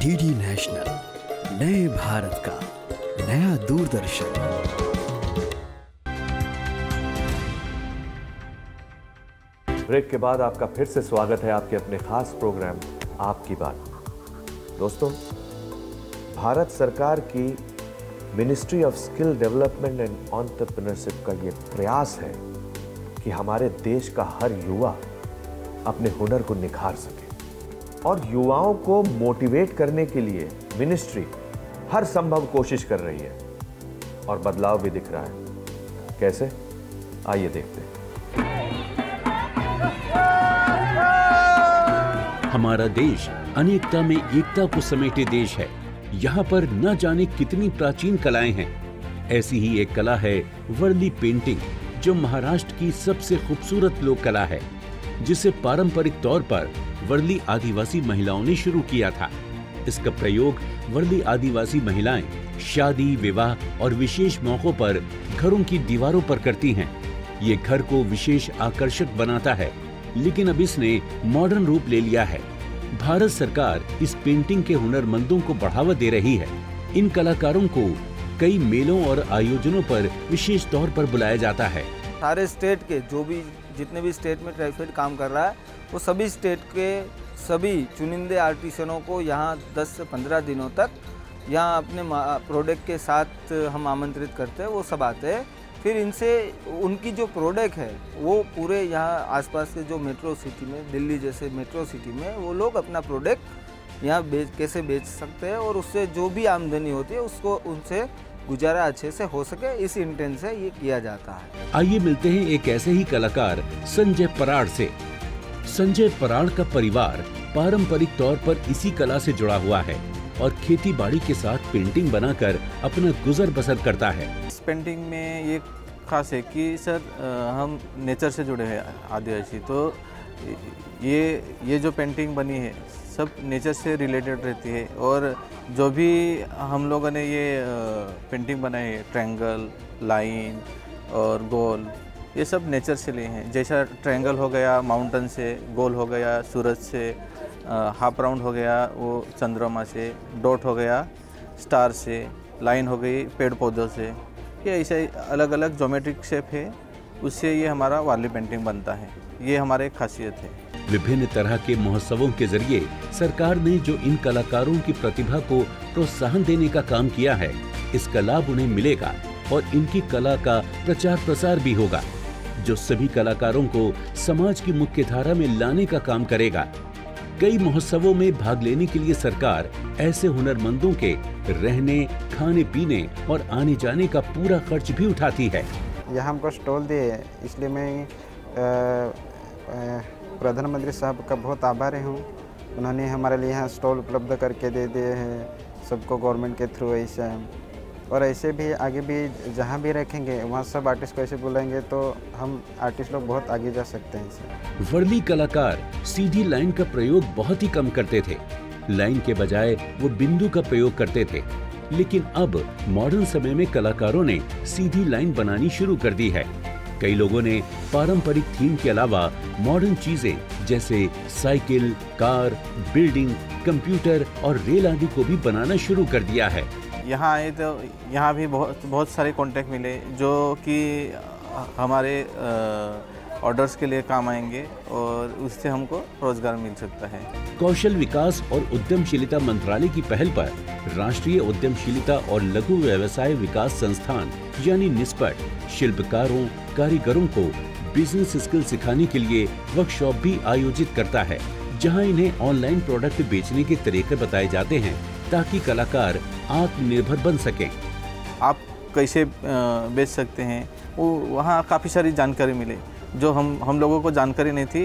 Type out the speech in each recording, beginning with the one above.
DD national, नए भारत का नया दूरदर्शन। ब्रेक के बाद आपका फिर से स्वागत है आपके अपने खास प्रोग्राम आपकी बात। दोस्तों, भारत सरकार की ministry of skill development and entrepreneurship का ये प्रयास है कि हमारे देश का हर युवा अपने हुनर को निखार सके, और युवाओं को मोटिवेट करने के लिए मिनिस्ट्री हर संभव कोशिश कर रही है और बदलाव भी दिख रहा है। कैसे? आइए देखते हैं। हमारा देश अनेकता में एकता को समेटे देश है। यहाँ पर न जाने कितनी प्राचीन कलाएं हैं। ऐसी ही एक कला है वर्ली पेंटिंग, जो महाराष्ट्र की सबसे खूबसूरत लोक कला है, जिसे पारंपरिक तौर पर वर्ली आदिवासी महिलाओं ने शुरू किया था। इसका प्रयोग वर्ली आदिवासी महिलाएं शादी, विवाह और विशेष मौकों पर घरों की दीवारों पर करती हैं। ये घर को विशेष आकर्षक बनाता है, लेकिन अब इसने मॉडर्न रूप ले लिया है। भारत सरकार इस पेंटिंग के हुनरमंदों को बढ़ावा दे रही है। इन कलाकारों को कई मेलों और आयोजनों पर विशेष तौर पर बुलाया जाता है। सारे स्टेट के जितने भी स्टेट में ट्राइफेड काम कर रहा है, वो सभी स्टेट के सभी चुनिंदे आर्टिसनों को यहाँ 10 से 15 दिनों तक यहाँ अपने प्रोडक्ट के साथ हम आमंत्रित करते हैं। वो सब आते हैं, फिर इनसे उनकी जो प्रोडक्ट है वो पूरे यहाँ आसपास के जो मेट्रो सिटी में, दिल्ली जैसे मेट्रो सिटी में, वो लोग अपना प्रोडक्ट यहाँ कैसे बेच सकते हैं, और उससे जो भी आमदनी होती है उसको उनसे गुजारा अच्छे से हो सके, इस इंटेंट से ये किया जाता है। आइए मिलते हैं एक ऐसे ही कलाकार संजय पराड़ से। संजय पराड़ का परिवार पारंपरिक तौर पर इसी कला से जुड़ा हुआ है और खेती बाड़ी के साथ पेंटिंग बनाकर अपना गुजर बसर करता है। इस पेंटिंग में ये खास है कि सर हम नेचर से जुड़े हैं आदिवासी, तो ये जो पेंटिंग बनी है सब नेचर से रिलेटेड रहती है। और जो भी हम लोगों ने ये पेंटिंग बनाई है, ट्रायंगल, लाइन और गोल, ये सब नेचर से लिए हैं। जैसा ट्रायंगल हो गया माउंटेन से, गोल हो गया सूरज से, हाफ राउंड हो गया वो चंद्रमा से, डॉट हो गया स्टार से, लाइन हो गई पेड़ पौधों से। ये ऐसे अलग अलग ज्योमेट्रिक शेप है, उससे ये हमारा वार्ली पेंटिंग बनता है। ये हमारी एक खासियत है। विभिन्न तरह के महोत्सवों के जरिए सरकार ने जो इन कलाकारों की प्रतिभा को प्रोत्साहन देने का काम किया है, इसका लाभ उन्हें मिलेगा और इनकी कला का प्रचार प्रसार भी होगा, जो सभी कलाकारों को समाज की मुख्य धारा में लाने का काम करेगा। कई महोत्सवों में भाग लेने के लिए सरकार ऐसे हुनरमंदों के रहने, खाने पीने और आने जाने का पूरा खर्च भी उठाती है। यहाँ हमको स्टॉल दिए, इसलिए मैं प्रधानमंत्री साहब का बहुत आभारी हूँ। उन्होंने हमारे लिए यहाँ स्टॉल उपलब्ध करके दे दिए हैं सबको गवर्नमेंट के थ्रू। ऐसा और ऐसे भी आगे भी जहाँ भी रखेंगे वहाँ सब आर्टिस्ट को ऐसे बुलाएंगे तो हम आर्टिस्ट लोग बहुत आगे जा सकते हैं इससे। वर्ली कलाकार सीधी लाइन का प्रयोग बहुत ही कम करते थे। लाइन के बजाय वो बिंदु का प्रयोग करते थे, लेकिन अब मॉडर्न समय में कलाकारों ने सीधी लाइन बनानी शुरू कर दी है। कई लोगों ने पारंपरिक थीम के अलावा मॉडर्न चीजें जैसे साइकिल, कार, बिल्डिंग, कंप्यूटर और रेल आदि को भी बनाना शुरू कर दिया है। यहाँ आए तो यहाँ भी बहुत सारे कॉन्टैक्ट मिले जो कि हमारे ऑर्डर्स के लिए काम आएंगे और उससे हमको रोजगार मिल सकता है। कौशल विकास और उद्यमशीलता मंत्रालय की पहल पर राष्ट्रीय उद्यमशीलता और लघु व्यवसाय विकास संस्थान यानी निस्पट शिल्पकारों, कारीगरों को बिजनेस स्किल सिखाने के लिए वर्कशॉप भी आयोजित करता है, जहां इन्हें ऑनलाइन प्रोडक्ट बेचने के तरीके बताए जाते हैं ताकि कलाकार आत्मनिर्भर बन सकें। आप कैसे बेच सकते हैं, वो वहाँ काफ़ी सारी जानकारी मिले जो हम लोगों को जानकारी नहीं थी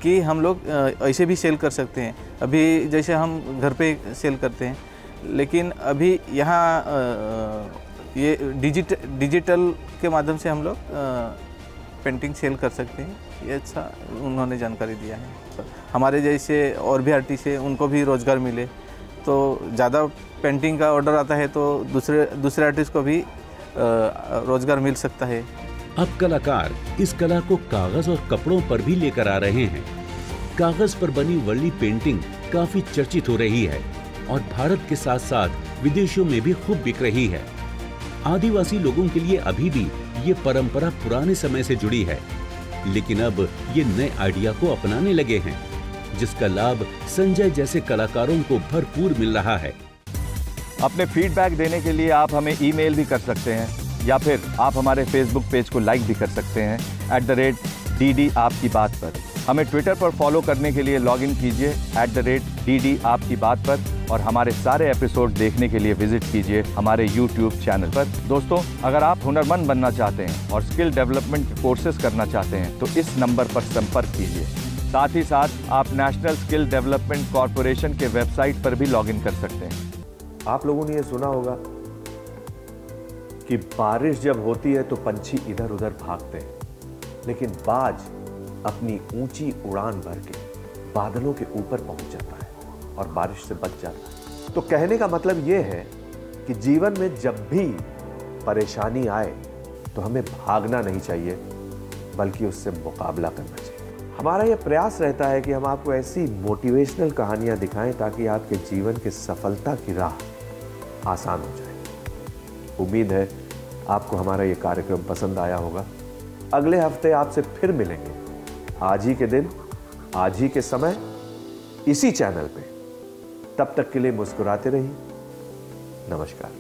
कि हम लोग ऐसे भी सेल कर सकते हैं। अभी जैसे हम घर पे सेल करते हैं, लेकिन अभी यहाँ ये डिजिटल के माध्यम से हम लोग पेंटिंग सेल कर सकते हैं। ये अच्छा उन्होंने जानकारी दिया है। हमारे जैसे और भी आर्टिस्ट हैं उनको भी रोज़गार मिले, तो ज़्यादा पेंटिंग का ऑर्डर आता है तो दूसरे आर्टिस्ट को भी रोज़गार मिल सकता है। अब कलाकार इस कला को कागज और कपड़ों पर भी लेकर आ रहे हैं। कागज पर बनी वर्ली पेंटिंग काफी चर्चित हो रही है। और भारत के साथ साथ विदेशों में भी खूब बिक रही है। आदिवासी लोगों के लिए अभी भी ये परंपरा पुराने समय से जुड़ी है, लेकिन अब ये नए आइडिया को अपनाने लगे हैं, जिसका लाभ संजय जैसे कलाकारों को भरपूर मिल रहा है। अपने फीडबैक देने के लिए आप हमें ईमेल भी कर सकते हैं, या फिर आप हमारे फेसबुक पेज को लाइक भी कर सकते हैं @DD आपकी बात पर। हमें ट्विटर पर फॉलो करने के लिए लॉगिन कीजिए @DD आपकी बात पर, और हमारे सारे एपिसोड देखने के लिए विजिट कीजिए हमारे यूट्यूब चैनल पर। दोस्तों, अगर आप हुनरमंद बनना चाहते हैं और स्किल डेवलपमेंट के कोर्सेज करना चाहते हैं तो इस नंबर पर संपर्क कीजिए। साथ ही साथ आप नेशनल स्किल डेवलपमेंट कॉरपोरेशन के वेबसाइट पर भी लॉगिन कर सकते हैं। आप लोगों ने ये सुना होगा कि बारिश जब होती है तो पंछी इधर उधर भागते हैं, लेकिन बाज अपनी ऊंची उड़ान भर के बादलों के ऊपर पहुंच जाता है और बारिश से बच जाता है। तो कहने का मतलब यह है कि जीवन में जब भी परेशानी आए तो हमें भागना नहीं चाहिए, बल्कि उससे मुकाबला करना चाहिए। हमारा यह प्रयास रहता है कि हम आपको ऐसी मोटिवेशनल कहानियां दिखाएं ताकि आपके जीवन की सफलता की राह आसान हो जाए। उम्मीद है आपको हमारा ये कार्यक्रम पसंद आया होगा। अगले हफ्ते आपसे फिर मिलेंगे, आज ही के दिन, आज ही के समय, इसी चैनल पे। तब तक के लिए मुस्कुराते रहिए। नमस्कार।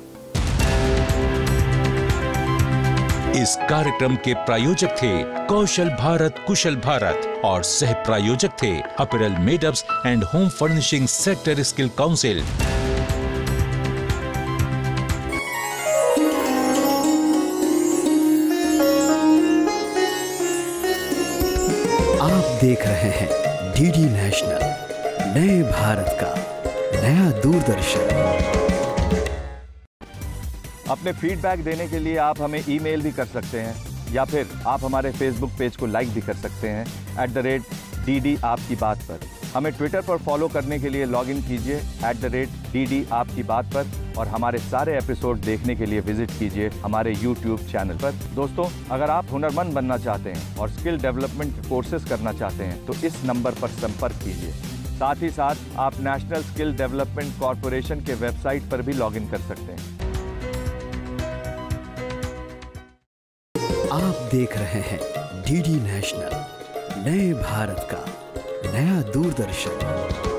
इस कार्यक्रम के प्रायोजक थे कौशल भारत कुशल भारत और सह प्रायोजक थे apparel made-ups and home furnishing sector skill council. आप देख रहे हैं DD नेशनल, नए भारत का नया दूरदर्शन। अपने फीडबैक देने के लिए आप हमें ईमेल भी कर सकते हैं, या फिर आप हमारे फेसबुक पेज को लाइक भी कर सकते हैं @DD आपकी बात पर। हमें ट्विटर पर फॉलो करने के लिए लॉगिन कीजिए @DD आपकी बात पर, और हमारे सारे एपिसोड देखने के लिए विजिट कीजिए हमारे यूट्यूब चैनल पर। दोस्तों, अगर आप हुनरमंद बनना चाहते हैं और स्किल डेवलपमेंट के कोर्सेज करना चाहते हैं तो इस नंबर पर संपर्क कीजिए। साथ ही साथ आप नेशनल स्किल डेवलपमेंट कॉरपोरेशन के वेबसाइट पर भी लॉगिन कर सकते हैं। आप देख रहे हैं DD नेशनल, नए भारत का नया दूरदर्शन।